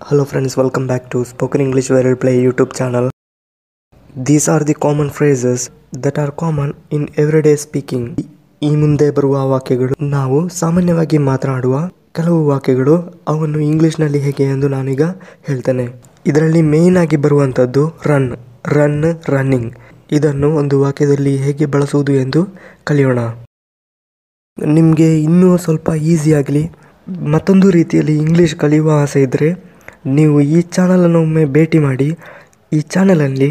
Hello friends, welcome back to Spoken English Where We Play YouTube channel. These are the common phrases that are common in everyday speaking. ಈ ಮುಂದೆ ಬರುವ ವಾಕ್ಯಗಳು ನಾವು ಸಾಮಾನ್ಯವಾಗಿ ಮಾತನಾಡುವ ಕೆಲವು ವಾಕ್ಯಗಳು ಅವನ್ನು ಇಂಗ್ಲಿಷ್ನಲ್ಲಿ ಹೇಗೆ ಎಂದು ನಾನೀಗ ಹೇಳ್ತೇನೆ. ಇದರಲ್ಲಿ ಮೇನ್ ಆಗಿ ಬರುವಂತದ್ದು ರನ್, ರನ್ನಿಂಗ್. ಇದನ್ನು ಒಂದು ವಾಕ್ಯದಲ್ಲಿ ಹೇಗೆ ಬಳಸುವುದು ಎಂದು ಕಲಿಯೋಣ. ನಿಮಗೆ ಇನ್ನೂ ಸ್ವಲ್ಪ ಈಸಿ ಆಗಲಿ ಮತ್ತೊಂದು ರೀತಿಯಲ್ಲಿ ಇಂಗ್ಲಿಷ್ ಕಲಿಯುವ ಆಸೆ ಇದ್ದರೆ ನೀವು ಈ ಚಾನಲನ್ನು ಒಮ್ಮೆ ಭೇಟಿ ಮಾಡಿ. ಈ ಚಾನಲಲ್ಲಿ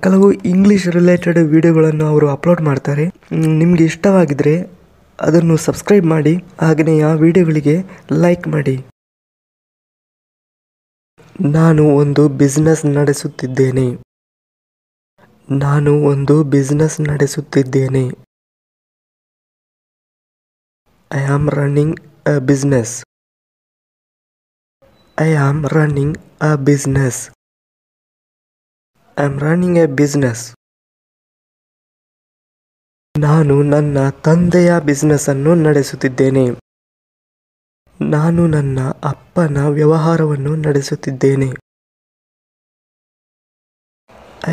ಕೆಲವು ಇಂಗ್ಲಿಷ್ ರಿಲೇಟೆಡ್ ವಿಡಿಯೋಗಳನ್ನು ಅವರು ಅಪ್ಲೋಡ್ ಮಾಡ್ತಾರೆ. ನಿಮಗೆ ಇಷ್ಟವಾಗಿದ್ದರೆ ಅದನ್ನು ಸಬ್ಸ್ಕ್ರೈಬ್ ಮಾಡಿ, ಹಾಗೆಯೇ ಆ ವಿಡಿಯೋಗಳಿಗೆ ಲೈಕ್ ಮಾಡಿ. ನಾನು ಒಂದು business ನಡೆಸುತ್ತಿದ್ದೇನೆ. I am running a business. I'm running a business. ನಾನು ನನ್ನ ತಂದೆಯ ಬಿಸ್ನೆಸ್ ಅನ್ನು ನಡೆಸುತ್ತಿದ್ದೇನೆ. ನಾನು ನನ್ನ ಅಪ್ಪನ ವ್ಯವಹಾರವನ್ನು ನಡೆಸುತ್ತಿದ್ದೇನೆ.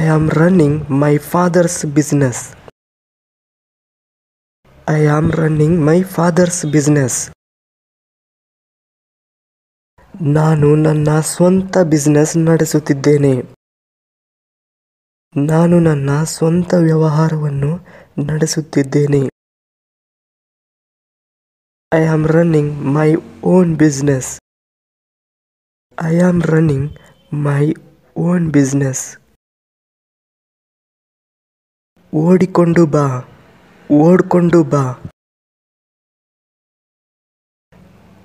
I am running my father's business. ನಾನು ನನ್ನ ಸ್ವಂತ ಬಿಸ್ನೆಸ್ ನಡೆಸುತ್ತಿದ್ದೇನೆ. ನಾನು ನನ್ನ ಸ್ವಂತ ವ್ಯವಹಾರವನ್ನು ನಡೆಸುತ್ತಿದ್ದೇನೆ. I am running my own business. ಓಡಿಕೊಂಡು ಬಾ.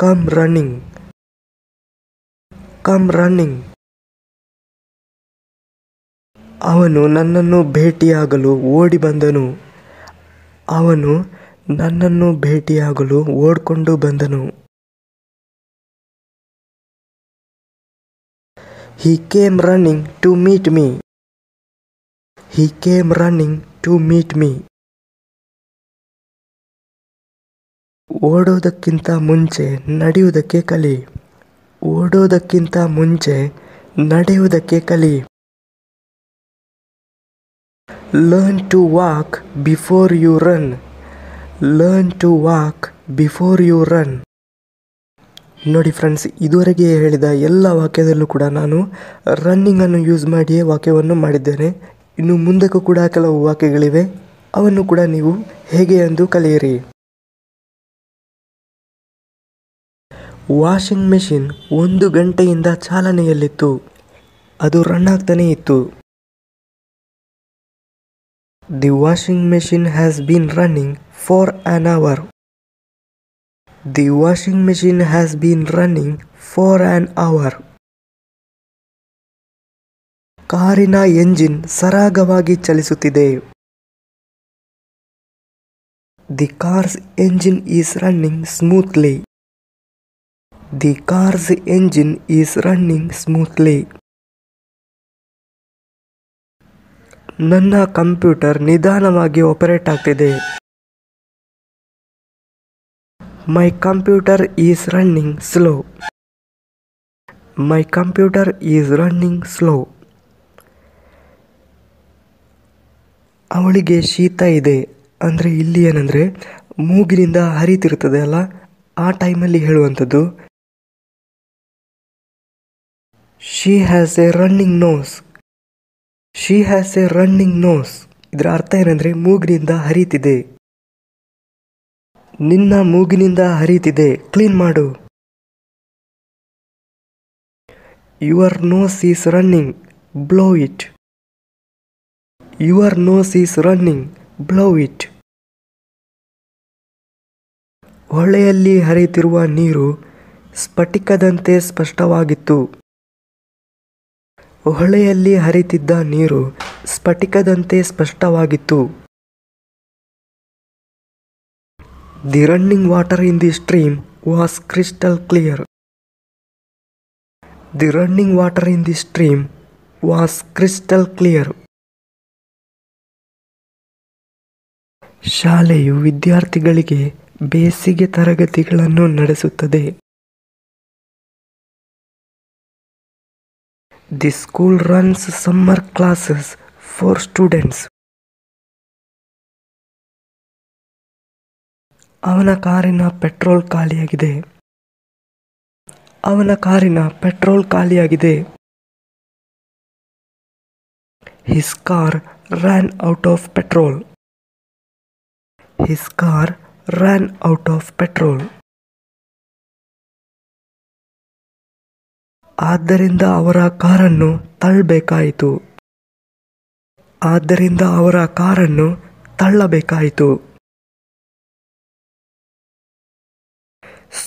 Come running. ಅವನು ನನ್ನನ್ನು ಭೇಟಿಯಾಗಲು ಓಡಿಕೊಂಡು ಬಂದನು. He came running to meet me. ಓಡೋದಕ್ಕಿಂತ ಮುಂಚೆ ನಡೆಯುವುದಕ್ಕೆ ಕಲಿ. Learn to walk before you run. ನೋಡಿ ಫ್ರೆಂಡ್ಸ್, ಇದುವರೆಗೆ ಹೇಳಿದ ಎಲ್ಲ ವಾಕ್ಯದಲ್ಲೂ ಕೂಡ ನಾನು ರನ್ನಿಂಗ್ ಅನ್ನು ಯೂಸ್ ಮಾಡಿಯೇ ವಾಕ್ಯವನ್ನು ಮಾಡಿದ್ದೇನೆ. ಇನ್ನು ಮುಂದಕ್ಕೂ ಕೂಡ ಕೆಲವು ವಾಕ್ಯಗಳಿವೆ, ಅವನ್ನು ಕೂಡ ನೀವು ಹೇಗೆ ಎಂದು ಕಲಿಯಿರಿ. ವಾಷಿಂಗ್ ಮೆಷಿನ್ 1 ಗಂಟೆಯಿಂದ ಚಾಲನೆಯಲ್ಲಿತ್ತು. ಅದು ರನ್ ಆಗ್ತಾನೆ ಇತ್ತು. The washing machine has been running for an hour. ಕಾರಿನ ಎಂಜಿನ್ ಸರಾಗವಾಗಿ ಚಲಿಸುತ್ತಿದೆ. The car's engine is running smoothly. ನನ್ನ ಕಂಪ್ಯೂಟರ್ ನಿಧಾನವಾಗಿ ಆಪರೇಟ್ ಆಗ್ತಿದೆ. My computer is running slow. ಅವಳಿಗೆ ಶೀತ ಇದೆ ಅಂದರೆ ಇಲ್ಲಿ ಏನಂದರೆ ಮೂಗಿನಿಂದ ಹರಿತಿರ್ತದೆ ಅಲ್ಲ, ಆ ಟೈಮಲ್ಲಿ ಹೇಳುವಂಥದ್ದು. She has a running nose. ಇದರ ಅರ್ಥ ಏನಂದ್ರೆ ಮೂಗಿನಿಂದ ಹರಿತಿದೆ. ನಿನ್ನ ಮೂಗಿನಿಂದ ಹರಿತಿದೆ, ಕ್ಲೀನ್ ಮಾಡು. Your nose is running, blow it. ಹೊಳೆಯಲ್ಲಿ ಹರಿತಿರುವ ನೀರು ಸ್ಫಟಿಕದಂತೆ ಸ್ಪಷ್ಟವಾಗಿತ್ತು. ಹೊಳೆಯಲ್ಲಿ ಹರಿತಿದ್ದ ನೀರು ಸ್ಫಟಿಕದಂತೆ ಸ್ಪಷ್ಟವಾಗಿತ್ತು. The running water in the stream was crystal clear. ಶಾಲೆಯು ವಿದ್ಯಾರ್ಥಿಗಳಿಗೆ ಬೇಸಿಗೆ ತರಗತಿಗಳನ್ನು ನಡೆಸುತ್ತದೆ. The school runs summer classes for students. ಅವನ ಕಾರಿನ ಪೆಟ್ರೋಲ್ ಖಾಲಿಯಾಗಿದೆ. ಅವನ ಕಾರಿನ ಪೆಟ್ರೋಲ್ ಖಾಲಿಯಾಗಿದೆ. His car ran out of petrol. His car ran out of petrol. ಆದ್ದರಿಂದ ಅವರ ಕಾರನ್ನು ತಳ್ಳಬೇಕಾಯಿತು. ಆದ್ದರಿಂದ ಅವರ ಕಾರನ್ನು ತಳ್ಳಬೇಕಾಯಿತು.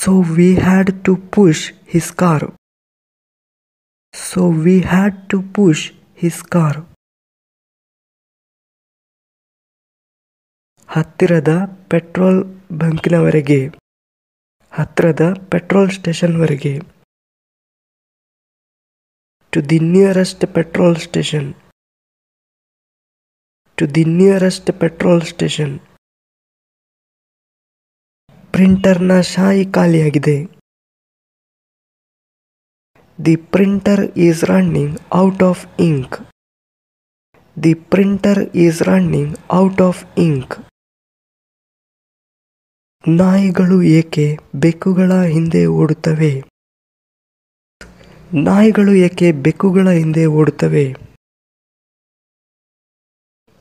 So we had to push his car. So we had to push his car. ಹತ್ತಿರದ ಪೆಟ್ರೋಲ್ ಬಂಕಿನವರೆಗೆ. ಹತ್ತಿರದ petrol ಸ್ಟೇಷನ್ವರೆಗೆ. To the nearest petrol station. To the nearest petrol station. ಪ್ರಿಂಟರ್ನ ಶಾಯಿ ಖಾಲಿಯಾಗಿದೆ. The printer is running out of ink. The printer is running out of ink. ನಾಯಿಗಳು ಏಕೆ ಬೆಕ್ಕುಗಳ ಹಿಂದೆ ಓಡುತ್ತವೆ? ನಾಯಿಗಳು ಏಕೆ ಬೆಕ್ಕುಗಳ ಹಿಂದೆ ಓಡುತ್ತವೆ?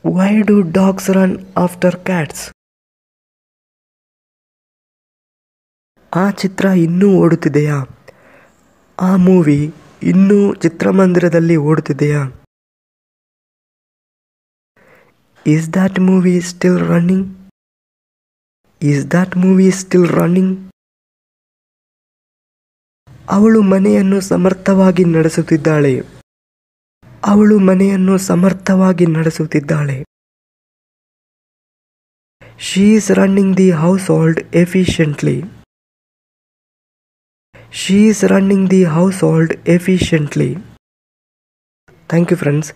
Why do dogs run after cats? ಆ ಚಿತ್ರ ಇನ್ನೂ ಓಡುತ್ತಿದೆಯಾ? ಆ ಮೂವಿ ಇನ್ನೂ ಚಿತ್ರಮಂದಿರದಲ್ಲಿ ಓಡುತ್ತಿದೆಯಾ? Is that movie still running? Is that movie still running? ಅವಳು ಮನೆಯನ್ನು ಸಮರ್ಥವಾಗಿ ನಡೆಸುತ್ತಿದ್ದಾಳೆ. ಅವಳು ಮನೆಯನ್ನು ಸಮರ್ಥವಾಗಿ ನಡೆಸುತ್ತಿದ್ದಾಳೆ. She is running the household efficiently. She is running the household efficiently. Thank you friends.